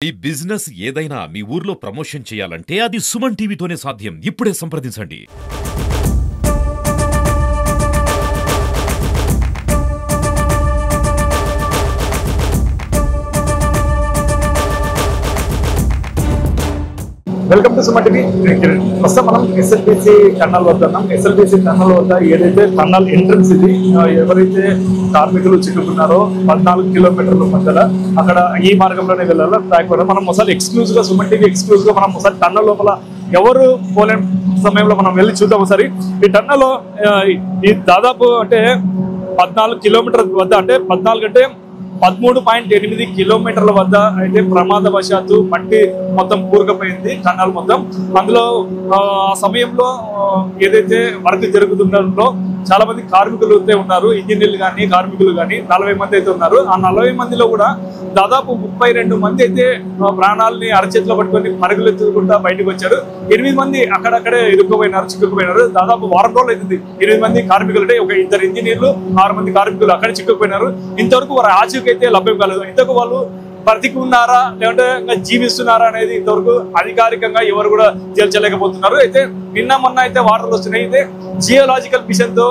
ఈ బిజినెస్ ఏదైనా మీ ఊర్లో ప్రమోషన్ చేయాలంటే అది సుమన్ టీవీతోనే సాధ్యం. ఇప్పుడే సంప్రదించండి. Welcome to Suman TV. ప్రస్తుతం మనం ఎస్ఎల్బిసి టన్నల్ వద్ద ఉన్నాం. ఎస్ఎల్బిసి టన్నల్ వద్ద ఏదైతే టన్నల్ ఎంట్రన్స్ ఇది ఎవరైతే కార్మికులు చిక్కుకున్నారో 14 కిలోమీటర్ల మధ్యలో అక్కడ ఈ మార్గంలోనే వెళ్ళాలి. ట్రాక్ వల్ల మనం ఒకసారి ఎక్స్క్లూజివ్ గా సుమన్ టీవీ ఎక్స్క్లూజివ్ గా మనం ఒకసారి టన్నల్ లోపల ఎవరు పోలేని సమయంలో మనం వెళ్ళి చూద్దాం. ఒకసారి ఈ టన్నల్ ఈ దాదాపు అంటే 14 కిలోమీటర్ వద్ద అంటే 14 అంటే 13.8 కిలోమీటర్ల వద్ద అయితే ప్రమాదవశాత్తు మట్టి మొత్తం కూరుకుపోయింది టన్నల్ మొత్తం. అందులో ఆ సమయంలో ఏదైతే వర్క్ జరుగుతుందో చాలా మంది కార్మికులు అయితే ఉన్నారు. ఇంజనీర్లు కానీ కార్మికులు కానీ 40 మంది అయితే ఉన్నారు. ఆ 40 మందిలో కూడా దాదాపు 32 మంది అయితే ప్రాణాలని అరచేతిలో పట్టుకొని పరుగులు ఎత్తుకుంటా బయటకు వచ్చారు. 8 మంది అక్కడక్కడే ఇరుక్కుపోయినారు, చిక్కుకుపోయినారు. దాదాపు వారం రోజులు అవుతుంది. 8 మంది కార్మికులు అంటే ఒక 2 ఇంజనీర్లు 6 మంది కార్మికులు అక్కడ చిక్కుకుపోయినారు. ఇంతవరకు వారి ఆచూకీ అయితే లభ్యం కాలేదు. ఇంతకు వాళ్ళు బ్రతికి ఉన్నారా లేదంటే ఇంకా జీవిస్తున్నారా అనేది ఇంతవరకు అధికారికంగా ఎవరు కూడా తేల్చలేకపోతున్నారు. అయితే నిన్న మొన్న అయితే వార్తలు వస్తున్నాయి. అయితే జియోలాజికల్ మిషన్ తో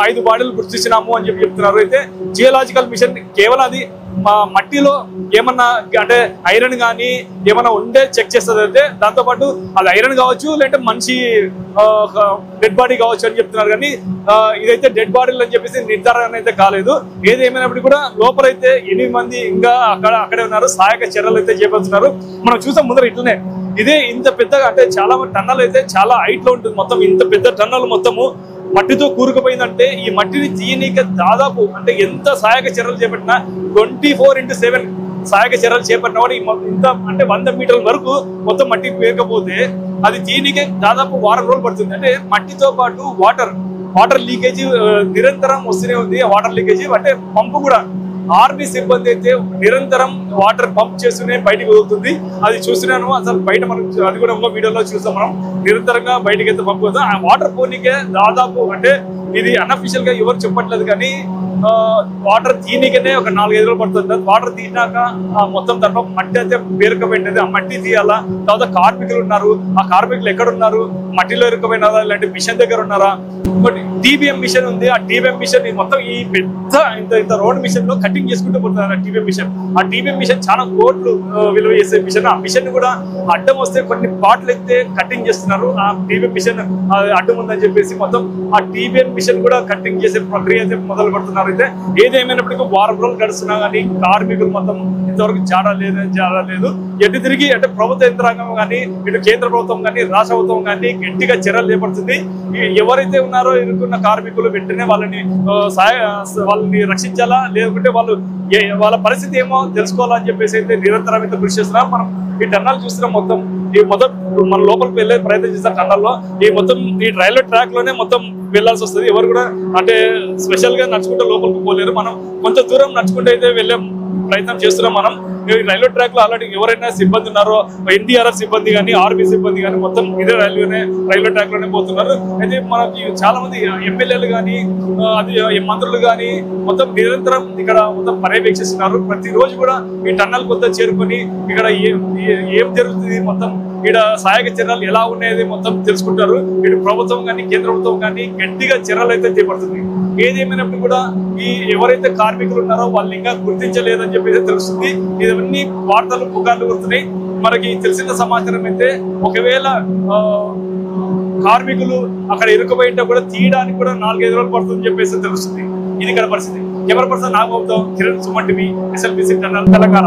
5 బాడీలు గుర్తించినాము అని చెప్తున్నారు. అయితే జియోలాజికల్ మిషన్ కేవలం అది మట్టిలో ఏమన్నా అంటే ఐరన్ కానీ ఏమన్నా ఉంటే చెక్ చేస్తుంది. అయితే దాంతోపాటు అది ఐరన్ కావచ్చు లేదంటే మనిషి డెడ్ బాడీ కావచ్చు అని చెప్తున్నారు. కానీ ఇదైతే డెడ్ బాడీలు అని చెప్పేసి నిర్ధారణ అయితే కాలేదు. ఏది ఏమైనప్పటికీ కూడా లోపలైతే 8 మంది ఇంకా అక్కడే ఉన్నారు. సహాయక చర్యలు అయితే చేపడుతున్నారు. మనం చూసాం ముందర ఇట్లనే ఇదే ఇంత పెద్దగా అంటే చాలా టన్నల్ అయితే చాలా హైట్ లో ఉంటుంది. మొత్తం ఇంత పెద్ద టన్నల్ మొత్తము మట్టితో కూరుకుపోయిందంటే ఈ మట్టిని తీయనీక దాదాపు అంటే ఎంత సహాయక చర్యలు చేపట్టినా 24/7 సహాయక చర్యలు చేపట్టినా కూడా ఇంత అంటే 100 మీటర్ల వరకు మొత్తం మట్టి పేరకపోతే అది తీయనీకే దాదాపు వారం రోజులు పడుతుంది. అంటే మట్టితో పాటు వాటర్ లీకేజీ నిరంతరం వస్తూనే ఉంది. వాటర్ లీకేజీ అంటే పంపు కూడా ఆర్మీ సిబ్బంది అయితే నిరంతరం వాటర్ పంప్ చేస్తూనే బయటకు వదులుతుంది. అది చూస్తున్నాను. అసలు బయట మనం అది కూడా ఇంకో వీడియోలో చూస్తాం. మనం నిరంతరంగా బయటకి అయితే పంపు అవుతాం. ఆ వాటర్ పోనీకే దాదాపు అంటే ఇది అన్అఫిషియల్ గా ఎవరు చెప్పట్లేదు కానీ వాటర్ తీయనికనే ఒక 4-5 రోజులు పడుతుంది. వాటర్ తీసినాక మొత్తం దాంట్లో మట్టి అయితే పేరుకపోయింది. ఆ మట్టి తీయాలా. తర్వాత కార్మికులు ఉన్నారు. ఆ కార్మికులు ఎక్కడ ఉన్నారు? మట్టిలో ఇరుక్కుపోయినారా లేదంటే మిషన్ దగ్గర ఉన్నారా? ఇంకోటి టీబీఎం మిషన్ ఉంది. ఆ టీబీఎం మిషన్ మొత్తం ఈ పెద్ద ఇంత రోడ్ మిషన్ లో కటింగ్ చేసుకుంటూ పోతున్నారు. ఆ టీబీఎం మిషన్ చాలా కోట్లు విలువ చేసే మిషన్. ఆ మిషన్ కూడా అడ్డం వస్తే కొన్ని పాటలు అయితే కటింగ్ చేస్తున్నారు. ఆ టీబీఎం మిషన్ అడ్డం ఉందని చెప్పేసి మొత్తం ఆ టీబీఎం మిషన్ కూడా కటింగ్ చేసే ప్రక్రియ అయితే మొదలు పెడుతున్నారు. అయితే ఏదేమైనప్పటికీ వారం రోజులు గడుస్తున్నా కానీ కార్మికులు మొత్తం ఇంతవరకు జాడ లేదు. ఎటు తిరిగి అంటే ప్రభుత్వ యంత్రాంగం కానీ ఇటు కేంద్ర ప్రభుత్వం కానీ రాష్ట్ర ప్రభుత్వం కానీ గట్టిగా చర్యలు చేపడుతుంది. ఎవరైతే ఉన్నారో ఇరుక్కున్న కార్మికులు వెంటనే వాళ్ళని రక్షించాలా లేకుంటే వాళ్ళ పరిస్థితి ఏమో తెలుసుకోవాలని చెప్పేసి అయితే నిరంతరం అయితే కృషి చేస్తున్నాం. మనం ఈ టన్నల్ చూస్తున్నాం. మొత్తం మన లోపలికి వెళ్ళే ప్రయత్నం చేస్తారు. టన్నల్లో ఈ రైల్వే ట్రాక్ లోనే మొత్తం వెళ్లాల్సి వస్తుంది. ఎవరు కూడా అంటే స్పెషల్ గా నడుచుకుంటే లోపలికి పోలేరు. మనం కొంత దూరం నడుచుకుంటే అయితే వెళ్ళే ప్రయత్నం చేస్తున్నాం. మనం రైల్వే ట్రాక్ లో ఆల్రెడీ ఎవరైనా సిబ్బంది ఉన్నారో ఎన్డీఆర్ఎఫ్ సిబ్బంది కానీ ఆర్మీ సిబ్బంది కానీ మొత్తం ఇదే రైల్వే ట్రాక్ లోనే పోతున్నారు. అయితే మనకి చాలా మంది ఎమ్మెల్యేలు కానీ అది మంత్రులు కానీ మొత్తం నిరంతరం ఇక్కడ మొత్తం పర్యవేక్షిస్తున్నారు. ప్రతిరోజు కూడా ఈ టన్నల్ కొత్త చేరుకొని ఇక్కడ ఏం జరుగుతుంది మొత్తం ఇక్కడ సహాయక చర్యలు ఎలా ఉన్నాయని మొత్తం తెలుసుకుంటారు. ఇటు ప్రభుత్వం కానీ కేంద్ర ప్రభుత్వం కానీ గట్టిగా చర్యలు అయితే చేపడుతుంది. ఏదేమైనప్పుడు కూడా ఈ ఎవరైతే కార్మికులు ఉన్నారో వాళ్ళు ఇంకా గుర్తించలేదని చెప్పేసి తెలుస్తుంది. ఇవన్నీ వార్తలు పుకార్లు వస్తున్నాయి. మనకి తెలిసిన సమాచారం అయితే ఒకవేళ కార్మికులు అక్కడ ఇరుక్కుపోయింటే కూడా తీయడానికి కూడా 4-5 రోజులు పడుతుందని చెప్పేసి తెలుస్తుంది. ఇది ఇక్కడ పరిస్థితి. కెమెరా పర్సన్ నాగబాబుతో Kiran, Suman TV, SLBC tunnel, Telangana.